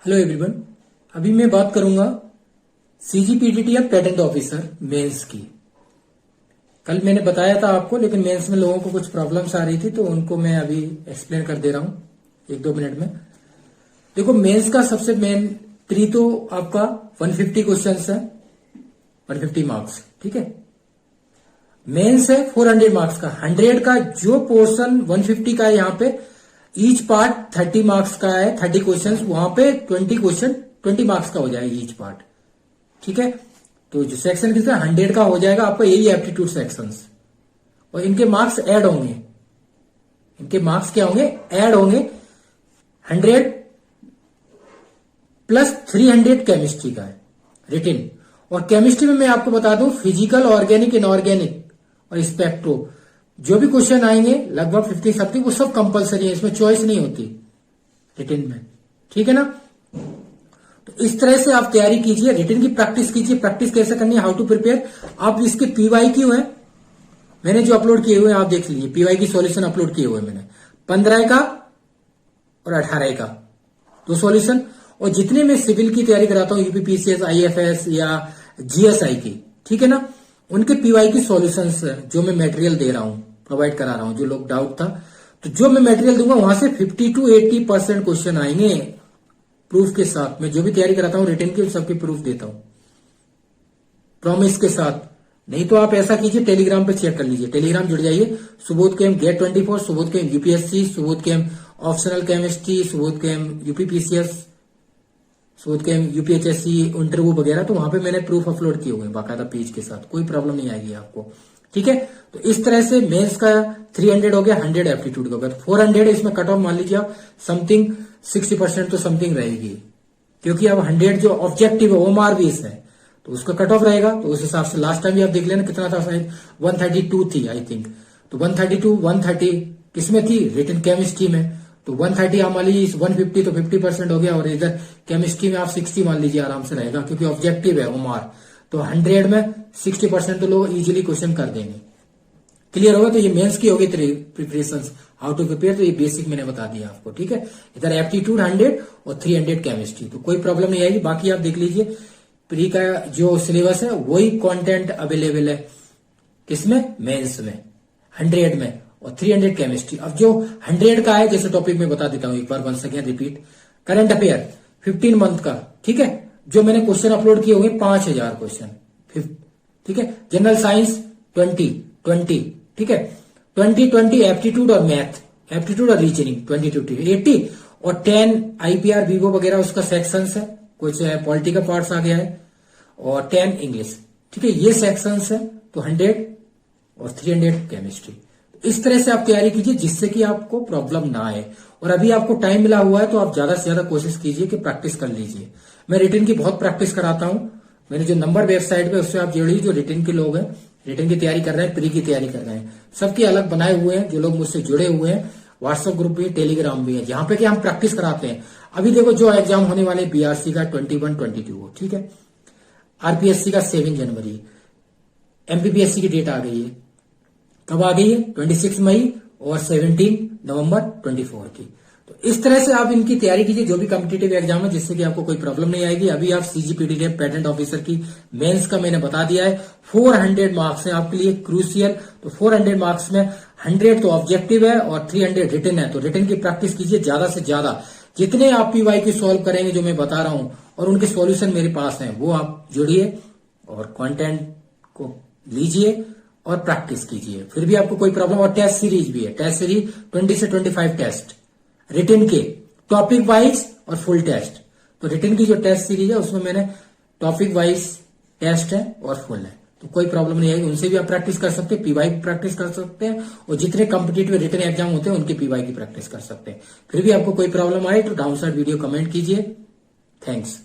Hello everyone. अभी मैं बात करूंगा सीजीपीटीटी या पेटेंट ऑफिसर मेंस की। कल मैंने बताया था आपको, लेकिन मेंस में लोगों को कुछ प्रॉब्लम्स आ रही थी तो उनको मैं अभी एक्सप्लेन कर दे रहा हूं 1-2 मिनट में। देखो, मेंस का सबसे मेन प्री तो आपका 150 क्वेश्चंस है, 150 मार्क्स, ठीक है। मेंस है 400 मार्क्स का। 100 का जो पोर्शन 150 का है, यहाँ पे ईच पार्ट 30 मार्क्स का है, 30 क्वेश्चन, वहां पे 20 क्वेश्चन 20 मार्क्स का हो जाएगा ईच पार्ट, ठीक है। तो जो सेक्शन कितना 100 का हो जाएगा आपका, यही एप्टीट्यूड सेक्शंस, और इनके मार्क्स ऐड होंगे। इनके मार्क्स क्या होंगे? ऐड होंगे। 100 प्लस 300 केमिस्ट्री का है रिटिन। और केमिस्ट्री में मैं आपको बता दूं, फिजिकल, ऑर्गेनिक, इनऑर्गेनिक और स्पेक्ट्रो जो भी क्वेश्चन आएंगे लगभग 50 समथिंग, वो सब कंपलसरी है, इसमें चॉइस नहीं होती रिटिन में, ठीक है ना। तो इस तरह से आप तैयारी कीजिए, रिटिन की प्रैक्टिस कीजिए। प्रैक्टिस कैसे करनी है, हाउ टू प्रिपेयर। आप इसके पीवाईक्यू है मैंने जो अपलोड किए हुए हैं, आप देख लीजिए। पीवाई की सॉल्यूशन अपलोड किए हुए मैंने 15 का और 18 का 2 सॉल्यूशन। और जितने मैं सिविल की तैयारी कराता हूं, यूपीपीसीएस, आईएफएस या जीएसआई की, ठीक है ना, उनके पीवाई की सॉल्यूशंस जो मैं मटेरियल दे रहा हूं, प्रोवाइड करा रहा हूं, जो लोग डाउट था, तो जो मैं मटेरियल दूंगा वहां से 50 to 80% क्वेश्चन आएंगे प्रूफ के साथ। मैं जो भी तैयारी कराता हूं रिटर्न की, सबके प्रूफ देता हूं प्रॉमिस के साथ। नहीं तो आप ऐसा कीजिए, टेलीग्राम पे चेक कर लीजिए, टेलीग्राम जुड़ जाइए। सुबोध केम गेट 24, सुबोध केम यूपीएससी, सुबोध केम ऑप्शनल केमिस्ट्री, सुबोध केम यूपीपीसीएस, सुबोध केम यूपीएचएससी इंटरव्यू वगैरह। तो वहां पे मैंने प्रूफ अपलोड किए हुए हैं बाकायदा पेज के साथ, कोई प्रॉब्लम नहीं आएगी आपको, ठीक है। तो इस तरह से मेंस का 300 हो गया, 100 एप्टीट्यूड का हो गया, 400 इसमें कट ऑफ मान लीजिए आप समथिंग 60% तो समथिंग रहेगी, क्योंकि अब 100 जो ऑब्जेक्टिव है ओएमआर बेस है, तो उसका कट ऑफ रहेगा। तो उस हिसाब से लास्ट टाइम भी आप देख लेना कितना था, शायद 132 थी आई थिंक। तो 132 130 किसमें थी? रिटन केमिस्ट्री में। तो 130 आप मान लीजिए 150, तो 50% हो गया। और इधर केमिस्ट्री में आप 60 मान लीजिए, आराम से रहेगा, क्योंकि ऑब्जेक्टिव है ओएमआर। तो 100 में 60% तो लोग इजीली क्वेश्चन कर देंगे। क्लियर होगा? तो ये मेंस की होगी प्रिपरेशन, हाउ टू प्रिपेयर। तो ये बेसिक मैंने बता दिया आपको, ठीक है। इधर एप्टीट्यूड 100 और 300 केमिस्ट्री, तो कोई प्रॉब्लम नहीं आएगी। बाकी आप देख लीजिए, प्री का जो सिलेबस है वही कंटेंट अवेलेबल है किसमें? मेंस में 100 में और 300 केमिस्ट्री। अब जो 100 का है, जैसे टॉपिक में बता देता हूं एक बार, once again repeat. Current affair 15 month का, ठीक है, जो मैंने क्वेश्चन अपलोड किए होंगे 5000 क्वेश्चन, ठीक है। जनरल साइंस 20, ठीक है, 20 एप्टीट्यूड और मैथ, एप्टीट्यूड और रीजनिंग 20 और 10 आईपीआर वीवो वगैरह उसका सेक्शंस है, कुछ पॉलिटिकल पार्ट्स आ गया है, और 10 इंग्लिश, ठीक है। ये सेक्शंस है। तो 100 और 300 केमिस्ट्री। इस तरह से आप तैयारी कीजिए जिससे कि आपको प्रॉब्लम ना आए। और अभी आपको टाइम मिला हुआ है तो आप ज्यादा से ज्यादा कोशिश कीजिए कि प्रैक्टिस कर लीजिए। मैं रिटन की बहुत प्रैक्टिस कराता हूं। मेरे जो नंबर वेबसाइट पे, उससे आप जोड़िए, जो रिटन के लोग हैं, रिटन की तैयारी कर रहे हैं, प्री की तैयारी कर रहे हैं, सबके अलग बनाए हुए हैं। जो लोग मुझसे जुड़े हुए हैं, व्हाट्सएप ग्रुप भी, टेलीग्राम भी है, जहां पे कि हम प्रैक्टिस कराते हैं। अभी देखो जो एग्जाम होने वाले बीआरसी का 21-22, ठीक है, आरपीएससी का 7 जनवरी, एमपीपीएससी की डेट आ गई है। कब आ गई है? 26 मई और 17 नवंबर 24 की। तो इस तरह से आप इनकी तैयारी कीजिए, जो भी कॉम्पिटिटिव एग्जाम है, जिससे कि आपको कोई प्रॉब्लम नहीं आएगी। अभी आप सीजीपीटी पेटेंट ऑफिसर की मेंस का मैंने बता दिया है, 400 मार्क्स है आपके लिए क्रूशियल। तो 400 मार्क्स में 100 तो ऑब्जेक्टिव है और 300 रिटन है। तो रिटन की प्रैक्टिस कीजिए ज्यादा से ज्यादा। जितने आप पीवाई की सॉल्व करेंगे, जो मैं बता रहा हूं, और उनके सॉल्यूशन मेरे पास हैं, वो आप जोड़िए और कंटेंट को लीजिए और प्रैक्टिस कीजिए। फिर भी आपको कोई प्रॉब्लम, और टेस्ट सीरीज भी है, टेस्ट सीरीज 20 से 25 टेस्ट रिटन के, टॉपिक वाइज और फुल टेस्ट। तो रिटन की जो टेस्ट सीरीज है उसमें मैंने टॉपिक वाइज टेस्ट है और फुल है, तो कोई प्रॉब्लम नहीं आएगी। उनसे भी आप प्रैक्टिस कर सकते हैं, पीवाई की प्रैक्टिस कर सकते हैं, और जितने कॉम्पिटिटिव रिटन एग्जाम होते हैं उनके पीवाई की प्रैक्टिस कर सकते हैं। फिर भी आपको कोई प्रॉब्लम आए तो डाउन साइड वीडियो कमेंट कीजिए। थैंक्स।